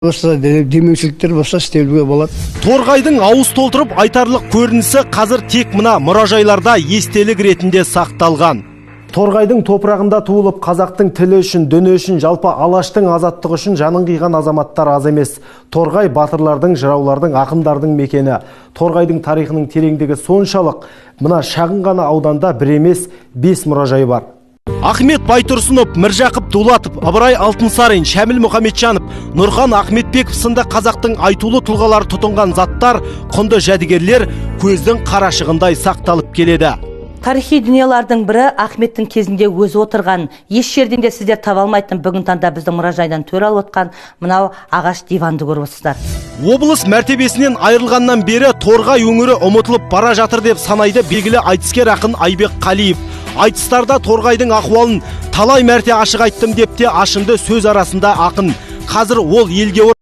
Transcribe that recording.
Болса демеушіліктер болса істелуге болады. Торғайдың ауыз толтырып айтарлық көрінісі қазір тек мына мұражайларда естелік ретінде сақталған. Торғайдың топырағында туылып, қазақтың тілі үшін, діні үшін, жалпы алаштың азаттығы үшін жанын қиған азаматтар аз емес. Торғай батырлардың, жыраулардың, ақындардың мекені. Торғайдың тарихының тереңдігі соншалық, мына шағын ғана ауданда бір емес 5 мұражай бар. Ахмет Байтұрсынов, Міржақып Дулатов, Ыбырай Алтынсарин, Шәміл Мұхамеджанов, Нұрхан Ахметбеков сынды қазақтың айтулы тұлғалары тұтынған заттар, құнды жәдігерлер көздің қарашығындай сақталып келеді. Тарихи дүниелардың бірі Ахметтің кезінде өзі отырған, еш жерден де сіздер таба алмайтын бүгін таңда біздің мұражайдан төр алып отқан мынау ағаш диванды көріп отырсыздар. Облыс мәртебесінен айырылғаннан бері Торғай өңірі ұмытылып бара жатыр деп санайды белгілі айтыскер ақын Айбек Қалиев. Айтыстарда Торғайдың ахуалын талай мәрте ашық айттым деп те ашынды сөз арасында ақын. Қазір ол елге